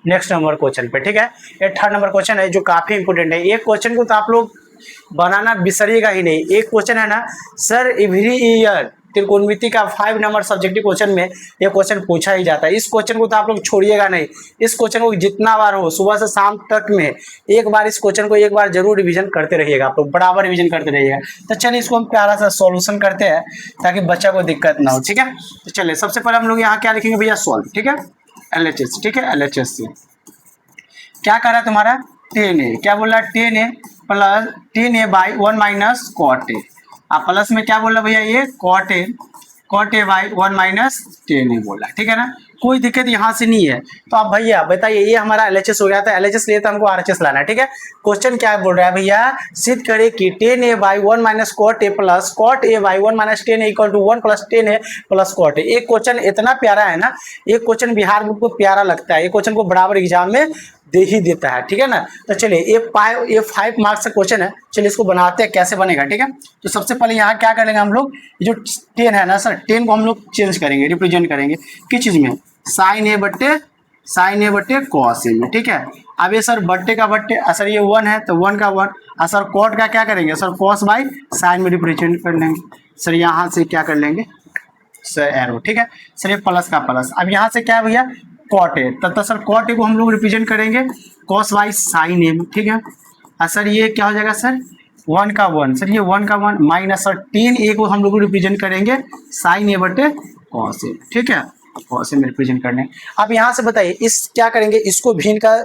Next number question पे, ठीक है। ये थर्ड नंबर क्वेश्चन है जो काफी इंपोर्टेंट है। एक क्वेश्चन को तो आप लोग बनाना बिसरिएगा ही नहीं। एक क्वेश्चन है ना सर, एवरी ईयर त्रिकोणमिति का 5 नंबर सब्जेक्टिव क्वेश्चन में ये क्वेश्चन पूछा ही जाता है। इस क्वेश्चन को तो आप लोग छोड़िएगा नहीं। इस क्वेश्चन को जितना बार हो, सुबह से शाम तक में एक बार इस क्वेश्चन को एक बार जरूर रिवीजन करते रहिएगा, आप लोग बराबर रिवीजन करते रहिएगा। तो चलिए इसको हम प्यारा सा सॉल्यूशन करते हैं ताकि बच्चा को दिक्कत ना हो, ठीक है। तो चलिए सबसे पहले हम लोग यहाँ क्या लिखेंगे भैया, सॉल्व, ठीक है, LHS, ठीक है, LHS से क्या कर रहा है तुम्हारा 10a, क्या बोल रहा है 10a plus 10a by 1 minus cot A. आप प्लस में क्या बोल रहा है भैया, ये cot A by 1 minus 10a बोला, ठीक है ना। कोई दिक्कत यहाँ से नहीं है। तो आप भैया बताइए, ये हमारा LHS हो गया था, LHS लिए तो हमको RHS लाना है, ठीक है। क्वेश्चन क्या बोल रहा है भैया, सिद्ध करे कि 10a by 1 minus cot A plus cot A by 1 minus 10a equal to 1 plus 10a plus cot A. एक क्वेश्चन इतना प्यारा है ना, एक क्वेश्चन बिहार बोर्ड को प्यारा लगता है, एक क्वेश्चन को बराबर एग्जाम में दे ही देता है, ठीक है ना। तो चलिए ये 5 मार्क्स का क्वेश्चन है, चलिए इसको बनाते हैं कैसे बनेगा, ठीक है। तो सबसे पहले यहाँ क्या करेंगे हम लोग, जो 10 है ना सर, 10 को हम लोग चेंज करेंगे, रिप्रेजेंट करेंगे किस चीज़ में, साइन ए बट्टे कॉस ए में, ठीक है। अब ये सर बट्टे का बट्टे, सर ये 1 है तो 1 का 1, और सर कॉट का क्या करेंगे सर, कॉस बाई साइन में रिप्रेजेंट कर लेंगे सर, यहाँ से क्या कर लेंगे सर एरो, ठीक है सर, ये प्लस का प्लस। अब यहाँ से क्या है भैया कॉट ए, तब सर कॉट ए को हम लोग रिप्रेजेंट करेंगे कॉस बाई साइन ए, ठीक है। और सर ये क्या हो जाएगा सर 1 का 1, सर ये 1 का 1 माइनस सर 10a को हम लोग रिप्रेजेंट करेंगे साइन ए बटे कॉस ए, ठीक है, कॉस ए में रिप्रेजेंट करने। अब यहाँ से बताइए इस क्या करेंगे, इसको भिन्न का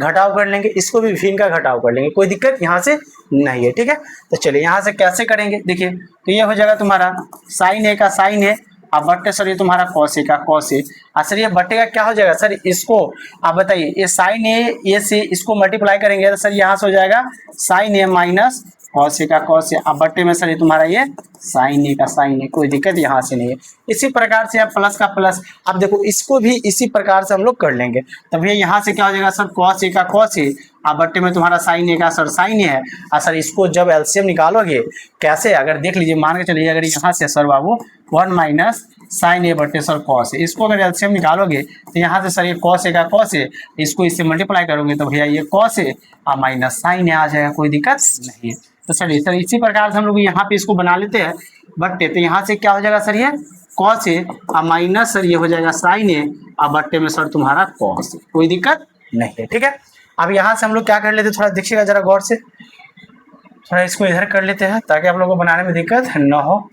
घटाव कर लेंगे, इसको भी भिन्न का घटाव कर लेंगे, कोई दिक्कत यहाँ से नहीं है, ठीक है। तो चलिए यहाँ से कैसे करेंगे, देखिए तो ये हो जाएगा तुम्हारा साइन ए का साइन ए, अब बट्टे सर ये तुम्हारा कॉस ए का कॉस ए, सर ये बट्टे का क्या हो जाएगा सर, इसको आप बताइए ये साइन ए से इसको मल्टीप्लाई करेंगे तो सर यहाँ से हो जाएगा sign A minus cos A का कॉस ए, अब बट्टे में सर ये तुम्हारा ये साइन ए का साइन ए, कोई दिक्कत यहाँ से नहीं है। इसी प्रकार से आप प्लस का प्लस, अब देखो इसको भी इसी प्रकार से हम लोग कर लेंगे, तब ये यहाँ से क्या हो जाएगा सर कॉस ए का कॉस ए, अब बट्टे में तुम्हारा साइन ए का सर साइन ए है, और सर इसको जब एलसीएम निकालोगे कैसे, अगर देख लीजिए मान के चलिए, अगर यहाँ से सर बाबू 1 माइनस साइन ए बटे सर कॉस ए, इसको अगर एलसीएम निकालोगे तो यहाँ से सर ये कॉस ए का कॉस ए, इसको इससे मल्टीप्लाई करोगे तो भैया ये कॉस ए और माइनस साइन ए आ जाएगा, कोई दिक्कत नहीं है। तो चलिए सर इसी प्रकार से हम लोग यहाँ पे इसको बना लेते हैं बट्टे, तो यहाँ से क्या हो जाएगा सर ये कॉस ए और माइनस सर ये हो जाएगा साइन ए और बट्टे में सर तुम्हारा कॉस ए, कोई दिक्कत नहीं है, ठीक है। अब यहाँ से हम लोग क्या कर लेते हैं, थोड़ा देखिएगा जरा गौर से, थोड़ा इसको इधर कर लेते हैं ताकि आप लोगों को बनाने में दिक्कत न हो।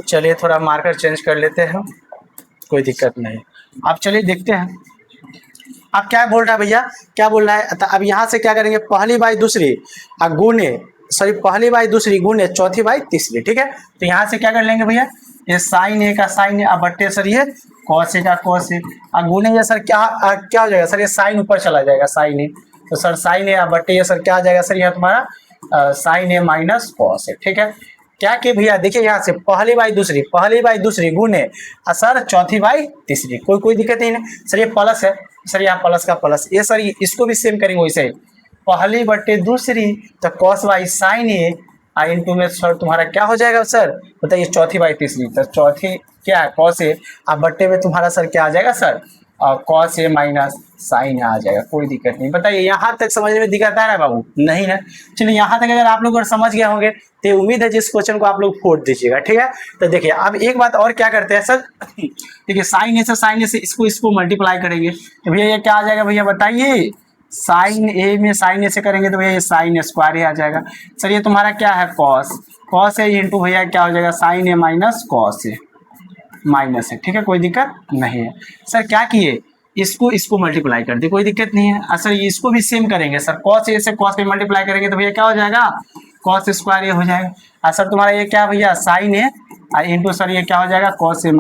चलिए थोड़ा मार्कर चेंज कर लेते हैं, कोई दिक्कत नहीं। अब चलिए देखते हैं अब क्या बोल रहा है भैया, क्या बोल रहा है। अब यहाँ से क्या करेंगे, पहली बाई दूसरी गुने, सॉरी पहली बाई दूसरी गुने चौथी बाई तीसरी, ठीक है। तो यहाँ से क्या कर लेंगे भैया, ये साइन ए का साइन ए, अब बट्टे सर ये कॉस ए का कॉस ए, अब गुने सर क्या हो जाएगा सर, ये साइन ऊपर चला जाएगा साइन ए, तो सर साइन ए, अब बट्टे ये सर क्या आ जाएगा सर, यह तुम्हारा sign A minus cos A, ठीक है। क्या कि भैया देखिए यहाँ से पहली बाई दूसरी गुने सर चौथी बाई तीसरी, कोई दिक्कत नहीं है सर, ये प्लस है सर, यहाँ प्लस का प्लस, ये सर इसको भी सेम करेंगे वैसे, पहली बट्टे दूसरी तो cos by sine A into में सर तुम्हारा क्या हो जाएगा सर, बताइए चौथी बाई तीसरी, तो चौथी क्या है कॉस ए, अब बट्टे में तुम्हारा सर क्या आ जाएगा sir cos A minus sign आ जाएगा, कोई दिक्कत नहीं। बताइए यहाँ तक समझने में दिक्कत आ रहा है बाबू, नहीं है। चलिए यहाँ तक अगर आप लोग अगर समझ गए होंगे तो उम्मीद है जिस क्वेश्चन को आप लोग फोड़ दीजिएगा, ठीक है। तो देखिए अब एक बात और क्या करते हैं सर, देखिए साइन ए से इसको मल्टीप्लाई करेंगे तो भैया ये क्या आ जाएगा भैया बताइए, साइन ए से करेंगे तो भैया ये साइन स्क्वायर आ जाएगा सर, ये तुम्हारा क्या है कॉस ए इंटू भैया क्या हो जाएगा sign A minus cos A minus है, ठीक है, कोई दिक्कत नहीं है। सर क्या किए, इसको मल्टीप्लाई कर दिए, कोई दिक्कत नहीं है। सर इसको भी सेम करेंगे सर, कॉस ए से कॉस पे मल्टीप्लाई करेंगे तो भैया क्या हो जाएगा कॉस स्क्वायर ए हो जाएगा। सर तुम्हारा ये क्या भैया साइन ए इंटू सर ये क्या हो जाएगा कॉस ए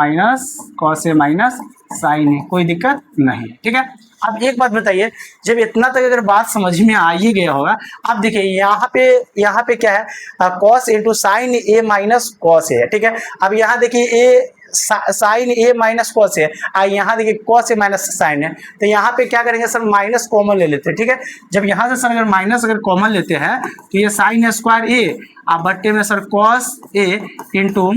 माइनस साइन ए, कोई दिक्कत नहीं, ठीक है। अब एक बात बताइए, जब इतना तक अगर बात समझ में आ ही गया होगा, अब देखिए यहाँ पे क्या है cos into sine A minus cos A है, ठीक है। अब यहाँ देखिए ए साइन ए माइनस कॉस है, यहाँ देखिए कॉस ए माइनस साइन है, तो यहाँ पे क्या करेंगे सर माइनस कॉमन ले लेते हैं, ठीक है। जब यहाँ से सर अगर माइनस कॉमन लेते हैं तो ये साइन स्क्वायर ए बट्टे में sir cos A into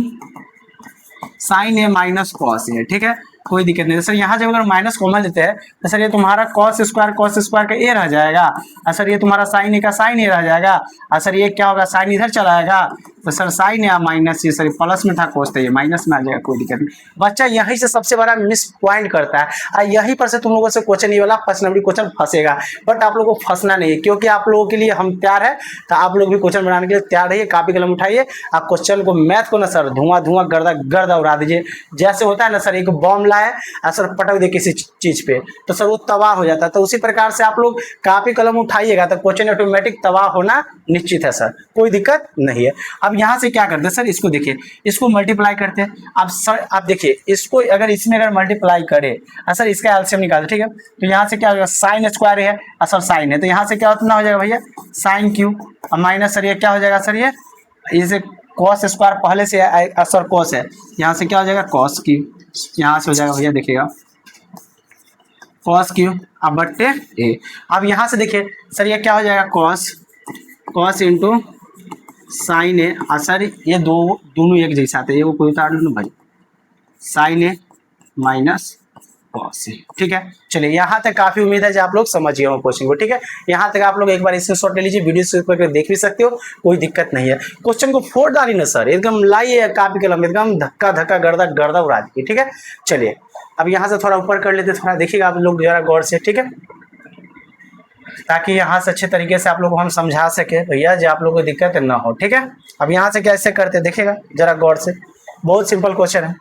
sine A minus cos A, ठीक है। कोई दिक्कत नहीं। सर यहाँ जब अगर माइनस कॉमन लेते हैं तो सर ये तुम्हारा कॉस स्क्वायर का ए रह जाएगा, और सर ये तुम्हारा साइन ए का साइन ए रह जाएगा, और सर ये क्या होगा, साइन इधर चला आएगा, तो सर साइन या माइनस, ये सर प्लस में था कोस, तो ये माइनस में आ जाएगा, कोई दिक्कत नहीं। बच्चा यहीं से सबसे बड़ा मिस पॉइंट करता है, और यहीं पर से तुम लोगों से क्वेश्चन ये वाला फर्स्ट नंबर क्वेश्चन फंसेगा, बट आप लोगों को फंसना नहीं है, क्योंकि आप लोगों के लिए हम तैयार है, तो आप लोग भी क्वेश्चन बनाने के लिए तैयार रहिए, कापी कलम उठाइए, आप क्वेश्चन को मैथ को ना सर धुआं गर्दा उड़ा दीजिए। जैसे होता है ना सर, एक बॉम्ब लाए और सर पटक दे किसी चीज पे, तो सर वो तबाह हो जाता है, तो उसी प्रकार से आप लोग कापी कलम उठाइएगा तो क्वेश्चन ऑटोमेटिक तबाह होना निश्चित है सर, कोई दिक्कत नहीं है। अब यहाँ से क्या करते हैं सर, इसको देखिए, इसको मल्टीप्लाई करते हैं। अब सर आप देखिए, इसको अगर इसमें अगर मल्टीप्लाई करें और सर इसका एलसीएम निकालते, ठीक है, तो यहाँ से क्या होगा, साइन स्क्वायर है और सर साइन है, तो यहाँ से क्या उतना हो जाएगा भैया, साइन क्यूब, और माइनस सर ये क्या हो जाएगा सर, ये कॉस स्क्वायर पहले से है सर, कॉस है, यहाँ से क्या हो जाएगा, कॉस क्यूब, यहाँ से हो जाएगा भैया, देखिएगा कॉस क्यूब अब बट्टे ए। अब यहाँ से देखिए सर ये क्या हो जाएगा, कॉस इंटू साइन ए, और सर ये दोनों एक जैसा आते हैं, ये कोई उतार लो भाई, sign A minus cos A, ठीक है। चलिए यहाँ तक काफी उम्मीद है कि आप लोग समझिए हो क्वेश्चन को, ठीक है। यहाँ तक आप लोग एक बार स्क्रीनशॉट ले लीजिए, वीडियो से करके देख भी सकते हो, कोई दिक्कत नहीं है। क्वेश्चन को फोड़ डाली ना सर, एकदम लाइए कापी कलम, एकदम धक्का गर्दा उड़ा दीजिए, ठीक है। चलिए अब यहाँ से थोड़ा ऊपर कर लेते, थोड़ा देखिएगा आप लोग जरा गौर से, ठीक है, ताकि यहाँ से अच्छे तरीके से आप लोग को हम समझा सके भैया, जो आप लोग को दिक्कत ना हो, ठीक है। अब यहाँ से कैसे करते देखिएगा जरा गौर से, बहुत सिंपल क्वेश्चन है,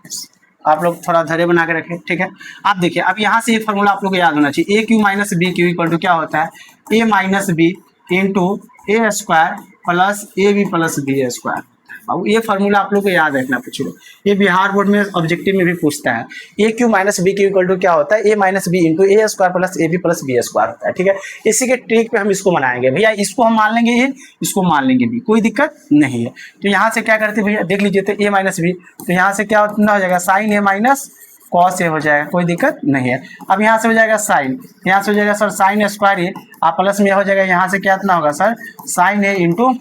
आप लोग थोड़ा धैर्य बना के रखें, ठीक है। आप देखिए, अब यहाँ से ये फॉर्मूला आप लोग को याद होना चाहिए, a cube minus b cube equal to क्या होता है, a minus b into a square plus a b plus b square. अब ये फार्मूला आप लोग को याद रखना, पूछ लो, ये बिहार बोर्ड में ऑब्जेक्टिव में भी पूछता है। A cube minus b cube equal to क्या होता है, a minus b into a square plus a b plus b square होता है, ठीक है। इसी के ट्रिक पे हम इसको बनाएंगे भैया, इसको हम मान लेंगे ए, इसको मान लेंगे बी, कोई दिक्कत नहीं है। तो यहाँ से क्या करते भैया, देख लीजिए, तो ए माइनस बी, तो यहाँ से क्या हो जाएगा, sign A minus cos A हो जाएगा, कोई दिक्कत नहीं है। अब यहाँ से हो जाएगा साइन, यहाँ से हो जाएगा सर साइन स्क्वायर ए, आप प्लस में हो जाएगा, यहाँ से क्या इतना होगा sir, sign A into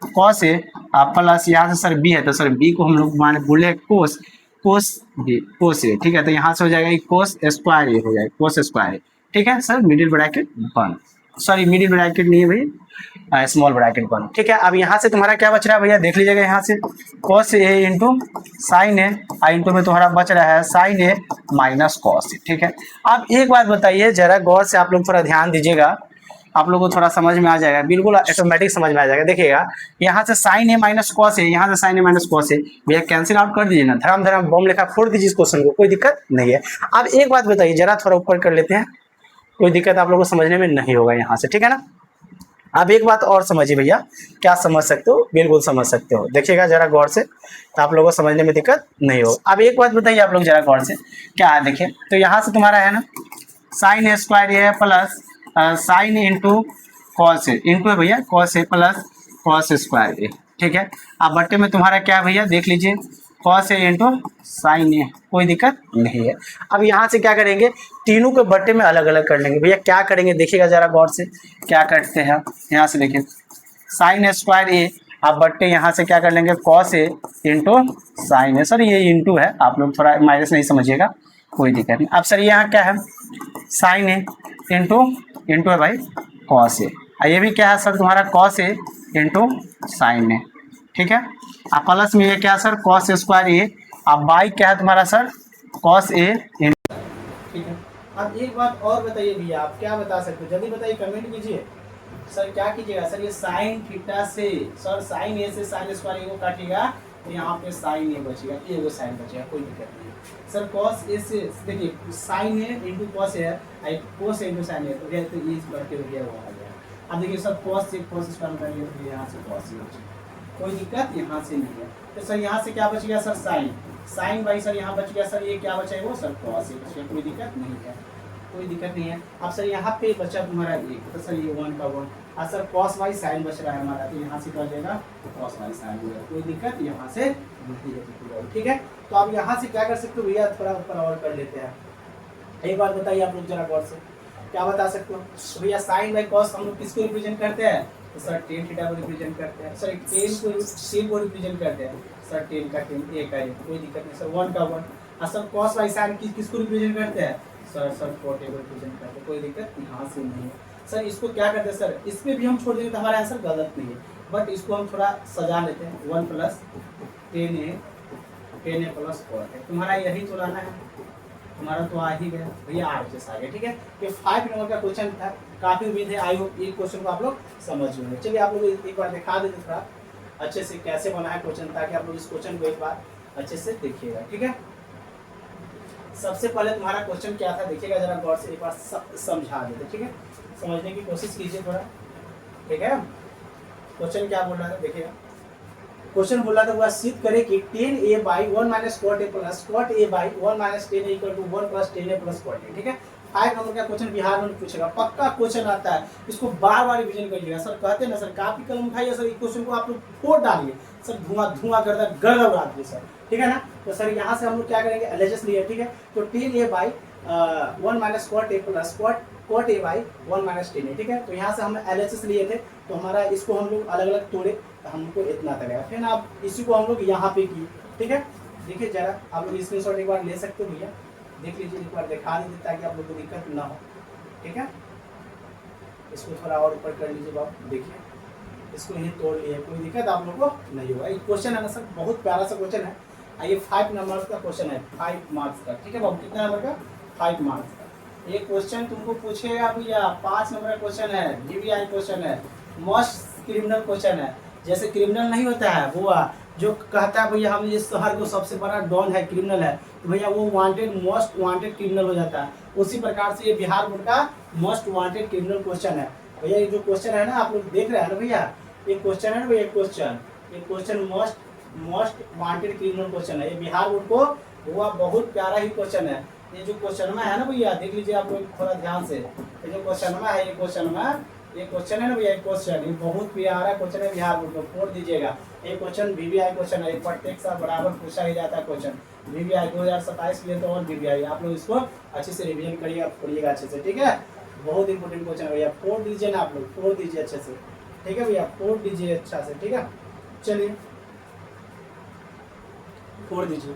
cos A, plus यहाँ से सर बी है, तो सर बी को हम लोग माने बोले कोस ए, ठीक है। तो यहाँ से हो जाएगा कोस स्क्वायर ए हो जाएगा, कोस स्क्वायर ए, ठीक है सर, मिडिल ब्रैकेट बन, सॉरी मिडिल ब्रैकेट नहीं है भैया, स्मॉल ब्रैकेट बन, ठीक है। अब यहाँ से तुम्हारा क्या बच रहा है भैया, देख लीजिएगा, यहाँ से cos A into sine A, into में तुम्हारा बच रहा है sign A minus cos A, ठीक है। अब एक बात बताइए जरा गौर से, आप लोग थोड़ा ध्यान दीजिएगा, आप लोगों को थोड़ा समझ में आ जाएगा, बिल्कुल ऑटोमेटिक समझ में आ जाएगा। देखिएगा यहाँ से साइन ए माइनस कॉस है, यहाँ से साइन ए माइनस कॉस है, भैया कैंसिल आउट कर दीजिए ना, धर्म बॉम्ब लेखा फोड़ दीजिए इस क्वेश्चन को, कोई दिक्कत नहीं है। अब एक बात बताइए, जरा थोड़ा ऊपर कर लेते हैं, कोई दिक्कत आप लोगों को समझने में नहीं होगा यहाँ से, ठीक है ना। अब एक बात और समझिए भैया, क्या समझ सकते हो, बिल्कुल समझ सकते हो, देखिएगा जरा गौर से, तो आप लोगों को समझने में दिक्कत नहीं हो। अब एक बात बताइए आप लोग जरा गौर से, क्या है देखिए, तो यहाँ से तुम्हारा है ना sign A square A plus sine into cos A, into है भैया cos A plus cos square ए, ठीक है। अब बट्टे में तुम्हारा क्या है भैया, देख लीजिए, कॉस ए इंटू साइन ए, कोई दिक्कत नहीं है। अब यहाँ से क्या करेंगे, तीनों के बट्टे में अलग अलग कर लेंगे भैया, क्या करेंगे देखिएगा जरा गौर से, क्या करते हैं, यहाँ से देखिए साइन स्क्वायर ए, आप बट्टे यहाँ से क्या कर लेंगे, cos A into sine A, sir ये इंटू है, आप लोग थोड़ा माइनस नहीं समझिएगा, कोई दिक्कत नहीं। अब सर यहाँ क्या है, साइन ए इंटू है भाई कॉस ए, ये भी क्या है सर तुम्हारा कॉस ए इंटू साइन ए, ठीक है। अब प्लस में ये क्या है सर, कॉस स्क्वायर ए, अब बाई क्या है तुम्हारा सर, कॉस ए इंटू, ठीक है। अब एक बात और बताइए भैया, आप क्या बता सकते हो, जल्दी बताइए, कमेंट कीजिए सर, क्या कीजिएगा सर, ये साइन थीटा से सर साइन ए से साइन स्क्वायर ए को काटिएगा, तो यहाँ पे साइन ए बचेगा, ए को साइन बचेगा, कोई दिक्कत नहीं है सर। कॉस ए से देखिए sign A into cos A है, कॉस ए इंटू साइन ए, तो ये बढ़ के वो आ गया। अब देखिए सर कॉस से कॉस स्क्वायर करेंगे, तो यहाँ से कॉस ए बचेगा, कोई दिक्कत यहाँ से नहीं है। तो सर यहाँ से क्या बच गया सर, साइन बाई सर यहाँ बच गया सर, ये क्या बचेगा वो सर कॉस ए बच गया, कोई दिक्कत नहीं है, कोई दिक्कत नहीं है। अब सर यहाँ पे बचा तुम्हारा एक, तो सर ये 1 का 1, और सर कॉस बाई साइन बच रहा है हमारा, तो यहाँ से क्या हो जाएगा, कॉस बाई साइन हो जाएगा, कोई दिक्कत यहाँ से नहीं है, ठीक है। तो आप यहाँ से क्या कर सकते हो भैया, थोड़ा ऊपर और कर लेते हैं। एक बार बताइए आप लोग जरा गौर से, क्या बता सकते हो तो भैया, साइन बाई कॉस हम लोग किसको रिप्रेजेंट करते हैं, तो सर टेन थीटा को रिप्रेजेंट करते हैं, सर टेन को रिप्रेजेंट करते हैं, सर टेन का टेन, ए का ए, कोई दिक्कत नहीं सर, 1 का 1, सर कॉस बाई साइन किसको रिप्रेजेंट करते हैं सर कोटे को रिप्रेजेंट करते हैं, कोई दिक्कत यहाँ से नहीं है सर। इसको क्या करते हैं सर, इस पे भी हम छोड़ देंगे तो हमारा आंसर गलत नहीं है, बट इसको हम थोड़ा सजा लेते हैं 1 + 10a + cot है। तुम्हारा यही तो लाना है, हमारा तो आ ही गया भैया, RHS आ गया। ठीक है, ये 5 नंबर का क्वेश्चन था, काफी उम्मीद है आई होप ये क्वेश्चन को आप लोग समझ गए। चलिए आप लोग एक बार दिखा देते थोड़ा अच्छे से कैसे बना है क्वेश्चन, ताकि आप लोग इस क्वेश्चन को एक बार अच्छे से देखिएगा। ठीक है, सबसे पहले तुम्हारा क्वेश्चन क्या था देखिएगा जरा गौर से, एक बार समझा देते। ठीक है, समझने की कोशिश कीजिए थोड़ा। ठीक है, क्वेश्चन क्या बोल रहा था देखिएगा, क्वेश्चन बोला था वह सिद्ध करे कि 10a / 1 - cot a + cot a / 1 - 10a = 1 + 10a + cot a। ठीक है, 5 नंबर का क्वेश्चन बिहार में पूछेगा, पक्का क्वेश्चन आता है, इसको बार बार रिवीजन करिएगा। सर कहते हैं ना सर, कापी कलम उठाइए सर, इस क्वेश्चन को आप लोग फोड़ डालिए सर, धुआं गर्दा उड़ा दिए सर। ठीक है ना, तो सर यहाँ से हम लोग क्या करेंगे, LHS लिए। ठीक है, तो 10a / 1 - cot a + cot a / 1 - 10a। ठीक है, तो यहाँ से हम LHS लिए थे, तो हमारा इसको हम लोग अलग अलग तोड़े, हमको इतना तक आया। फिर आप इसी को हम लोग यहाँ पे किए। ठीक है, देखिए जरा आप लोग स्क्रीनशॉट एक बार ले सकते हो भैया, देख लीजिए एक बार दिखा दीजिए ताकि आप लोग को दिक्कत ना हो। ठीक है, इसको थोड़ा और ऊपर कर लीजिए बाप, देखिए इसको यही तोड़ लिए, कोई दिक्कत आप लोग को नहीं होगा। ये क्वेश्चन है ना सर, बहुत प्यारा सा क्वेश्चन है, ये 5 नंबर का क्वेश्चन है, 5 मार्क्स का। ठीक है बाबू, कितना नंबर का, 5 मार्क्स का। ये क्वेश्चन तुमको पूछेगा भैया, 5 नंबर का क्वेश्चन है, DVI क्वेश्चन है, मोस्ट क्रिमिनल क्वेश्चन है। जैसे क्रिमिनल नहीं होता है वो जो कहता है भैया हम इस शहर को सबसे बड़ा डॉन है, क्रिमिनल है, तो भैया वो वांटेड, मोस्ट वांटेड क्रिमिनल हो जाता है। उसी प्रकार से ये बिहार बोर्ड का मोस्ट वांटेड क्रिमिनल क्वेश्चन है भैया। ये जो क्वेश्चन है ना आप लोग देख रहे हैं ना भैया, ये क्वेश्चन है ना भैया, ये question most wanted criminal question है, ये बिहार बोर्ड को हुआ बहुत प्यारा ही क्वेश्चन है। ये जो क्वेश्चन में है ना भैया, देख लीजिए आप लोग थोड़ा ध्यान से, ये जो क्वेश्चन में है, ये क्वेश्चन है ना भैया, क्वेश्चन ये बहुत प्यारा क्वेश्चन है, बिहार बोर्ड को फोड़ दीजिएगा। ये क्वेश्चन VVI क्वेश्चन है, प्रत्येक साल बराबर पूछा ही जाता है क्वेश्चन। VVI 2027 के लिए तो और VVI, आप लोग इसको अच्छे से रिवीजन करिएगा, पढ़िएगा अच्छे से। ठीक है, बहुत इंपॉर्टेंट क्वेश्चन है भैया, फोड़ दीजिए ना आप लोग, फोड़ दीजिए अच्छे से। ठीक है भैया, फोड़ दीजिए अच्छा से। ठीक है, चलिए फोड़ दीजिए।